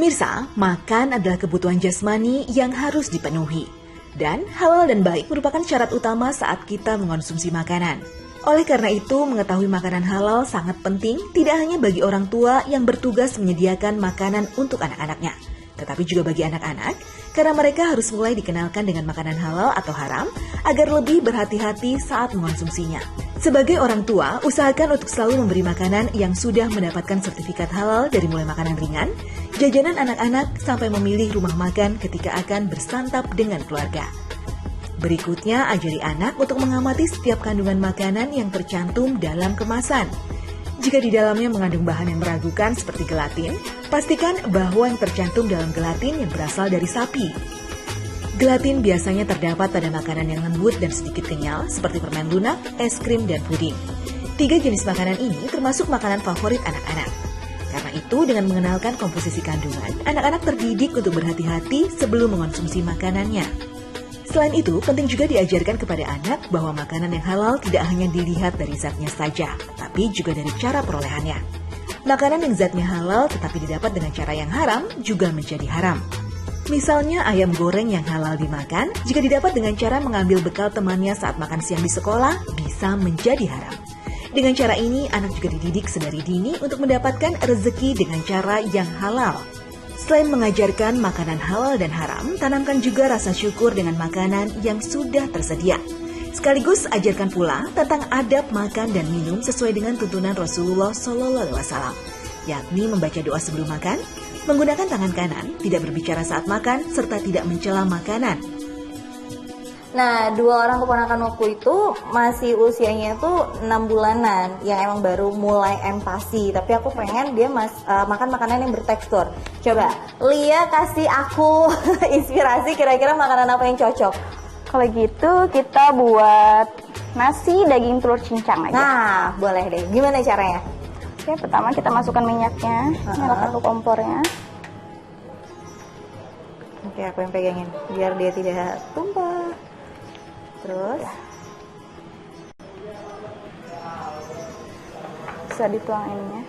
Pemirsa, makan adalah kebutuhan jasmani yang harus dipenuhi. Dan halal dan baik merupakan syarat utama saat kita mengonsumsi makanan. Oleh karena itu, mengetahui makanan halal sangat penting tidak hanya bagi orang tua yang bertugas menyediakan makanan untuk anak-anaknya, tetapi juga bagi anak-anak, karena mereka harus mulai dikenalkan dengan makanan halal atau haram agar lebih berhati-hati saat mengonsumsinya. Sebagai orang tua, usahakan untuk selalu memberi makanan yang sudah mendapatkan sertifikat halal dari mulai makanan ringan, jajanan anak-anak, sampai memilih rumah makan ketika akan bersantap dengan keluarga. Berikutnya, ajari anak untuk mengamati setiap kandungan makanan yang tercantum dalam kemasan. Jika di dalamnya mengandung bahan yang meragukan seperti gelatin, pastikan bahwa yang tercantum dalam gelatin yang berasal dari sapi. Gelatin biasanya terdapat pada makanan yang lembut dan sedikit kenyal seperti permen lunak, es krim, dan puding. 3 jenis makanan ini termasuk makanan favorit anak-anak. Karena itu, dengan mengenalkan komposisi kandungan, anak-anak terdidik untuk berhati-hati sebelum mengonsumsi makanannya. Selain itu, penting juga diajarkan kepada anak bahwa makanan yang halal tidak hanya dilihat dari zatnya saja, tapi juga dari cara perolehannya. Makanan yang zatnya halal tetapi didapat dengan cara yang haram juga menjadi haram. Misalnya ayam goreng yang halal dimakan, jika didapat dengan cara mengambil bekal temannya saat makan siang di sekolah, bisa menjadi haram. Dengan cara ini, anak juga dididik sedari dini untuk mendapatkan rezeki dengan cara yang halal. Selain mengajarkan makanan halal dan haram, tanamkan juga rasa syukur dengan makanan yang sudah tersedia. Sekaligus ajarkan pula tentang adab makan dan minum sesuai dengan tuntunan Rasulullah SAW, yakni membaca doa sebelum makan, menggunakan tangan kanan, tidak berbicara saat makan, serta tidak mencela makanan. Nah, 2 orang keponakanku itu masih usianya tuh 6 bulanan, yang emang baru mulai empati. Tapi aku pengen dia makan makanan yang bertekstur. Coba, Lia kasih aku inspirasi kira-kira makanan apa yang cocok. Kalau gitu kita buat nasi daging telur cincang aja. Nah, boleh deh. Gimana caranya? Oke, pertama kita masukkan minyaknya, nyalakan dulu kompornya. Oke, aku yang pegangin biar dia tidak tumpah. Terus bisa dituang ininya.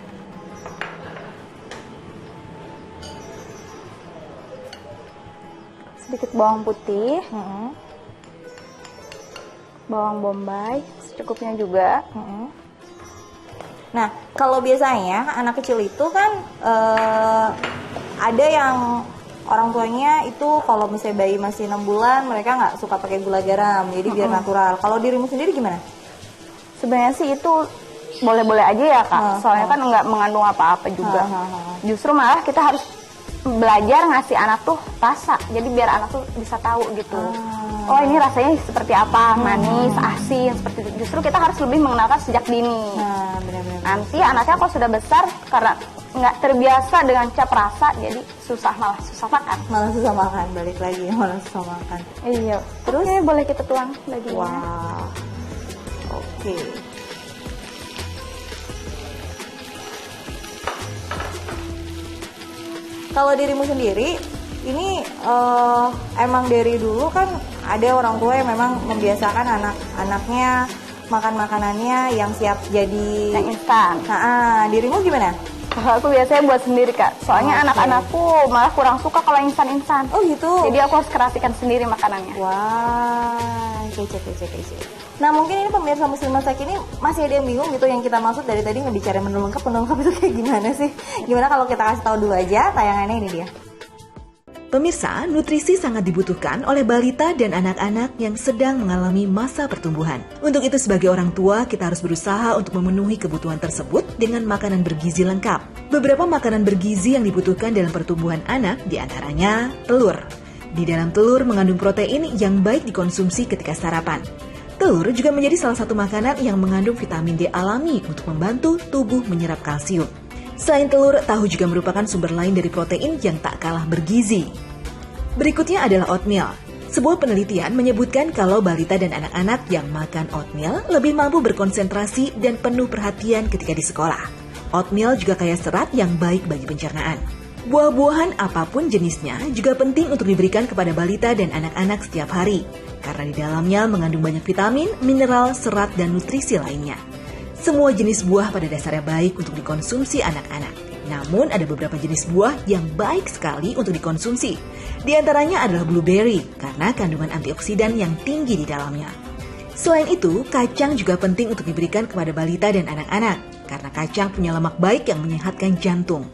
Sedikit bawang putih, bawang bombay, secukupnya juga. Nah, kalau biasanya anak kecil itu kan ada yang orang tuanya itu kalau misalnya bayi masih 6 bulan mereka nggak suka pakai gula garam, jadi biar natural. Kalau dirimu sendiri gimana? Sebenarnya sih itu boleh-boleh aja ya Kak, soalnya kan nggak mengandung apa-apa juga. Justru malah kita harus belajar ngasih anak tuh rasa, jadi biar anak tuh bisa tahu gitu. Oh ini rasanya seperti apa, manis, asin, seperti itu. Justru kita harus lebih mengenalkan sejak dini. Benar-benar. Nanti anaknya kalau sudah besar karena nggak terbiasa dengan cap rasa, jadi malah susah makan. Malah susah makan, balik lagi malah susah makan. Iya. Terus boleh kita tuang dagingnya. Wah, oke. Kalau dirimu sendiri, ini emang dari dulu kan ada orang tua yang memang membiasakan anak-anaknya makan makanannya yang siap jadi yang instan. Nah, dirimu gimana? Kalau aku biasanya buat sendiri Kak, soalnya anak-anakku malah kurang suka kalau instan-instan. Oh gitu? Jadi aku harus kreasikan sendiri makanannya. Wah, kece. Nah mungkin ini pemirsa Muslimah Sek ini masih ada yang bingung gitu, yang kita maksud dari tadi ngebicara menu lengkap itu kayak gimana sih? Gimana kalau kita kasih tahu dulu aja, tayangannya ini dia. Pemirsa, nutrisi sangat dibutuhkan oleh balita dan anak-anak yang sedang mengalami masa pertumbuhan. Untuk itu sebagai orang tua, kita harus berusaha untuk memenuhi kebutuhan tersebut dengan makanan bergizi lengkap. Beberapa makanan bergizi yang dibutuhkan dalam pertumbuhan anak diantaranya telur. Di dalam telur mengandung protein yang baik dikonsumsi ketika sarapan. Telur juga menjadi salah satu makanan yang mengandung vitamin D alami untuk membantu tubuh menyerap kalsium. Selain telur, tahu juga merupakan sumber lain dari protein yang tak kalah bergizi. Berikutnya adalah oatmeal. Sebuah penelitian menyebutkan kalau balita dan anak-anak yang makan oatmeal lebih mampu berkonsentrasi dan penuh perhatian ketika di sekolah. Oatmeal juga kaya serat yang baik bagi pencernaan. Buah-buahan apapun jenisnya juga penting untuk diberikan kepada balita dan anak-anak setiap hari, karena di dalamnya mengandung banyak vitamin, mineral, serat, dan nutrisi lainnya. Semua jenis buah pada dasarnya baik untuk dikonsumsi anak-anak. Namun ada beberapa jenis buah yang baik sekali untuk dikonsumsi. Di antaranya adalah blueberry karena kandungan antioksidan yang tinggi di dalamnya. Selain itu, kacang juga penting untuk diberikan kepada balita dan anak-anak karena kacang punya lemak baik yang menyehatkan jantung.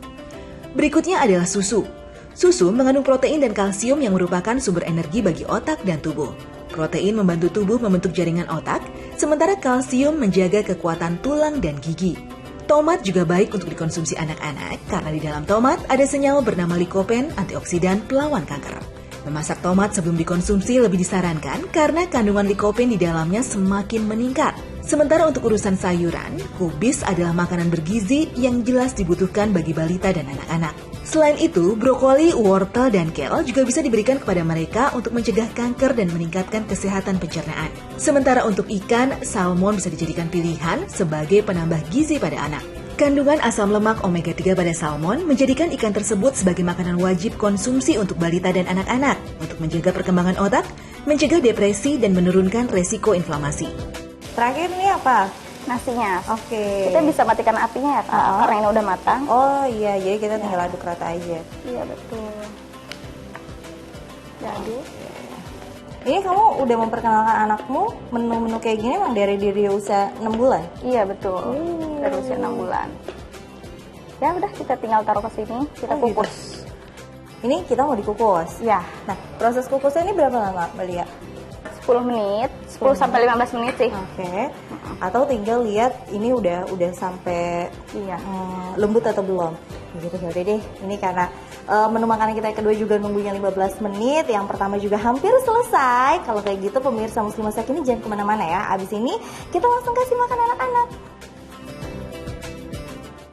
Berikutnya adalah susu. Susu mengandung protein dan kalsium yang merupakan sumber energi bagi otak dan tubuh. Protein membantu tubuh membentuk jaringan otak, sementara kalsium menjaga kekuatan tulang dan gigi. Tomat juga baik untuk dikonsumsi anak-anak karena di dalam tomat ada senyawa bernama likopen, antioksidan pelawan kanker. Memasak tomat sebelum dikonsumsi lebih disarankan karena kandungan likopen di dalamnya semakin meningkat. Sementara untuk urusan sayuran, kubis adalah makanan bergizi yang jelas dibutuhkan bagi balita dan anak-anak. Selain itu, brokoli, wortel, dan kale juga bisa diberikan kepada mereka untuk mencegah kanker dan meningkatkan kesehatan pencernaan. Sementara untuk ikan, salmon bisa dijadikan pilihan sebagai penambah gizi pada anak. Kandungan asam lemak omega-3 pada salmon menjadikan ikan tersebut sebagai makanan wajib konsumsi untuk balita dan anak-anak untuk menjaga perkembangan otak, mencegah depresi, dan menurunkan resiko inflamasi. Terakhir nih apa? Nasinya. Oke. Kita bisa matikan apinya ya, Kak, karena ini udah matang. Oh iya, jadi kita tinggal aduk rata aja. Iya, betul. Diaduk. Ini kamu udah memperkenalkan anakmu menu-menu kayak gini emang dari diri usia 6 bulan? Iya, betul. Dari usia 6 bulan. Ya udah, kita tinggal taruh ke sini, kita Oh, gitu. kukus. Ini kita mau dikukus. Ya, Nah, proses kukusnya ini berapa lama, Mbak Lia? 10 menit, 10 sampai 15 menit sih. Oke. Atau tinggal lihat ini udah sampai Iya. lembut atau belum. Gitu ya udah deh. Ini karena menu makanan kita yang kedua juga nunggunya 15 menit. Yang pertama juga hampir selesai. Kalau kayak gitu pemirsa Muslimah Sak ini jangan kemana-mana ya. Abis ini kita langsung kasih makan anak-anak.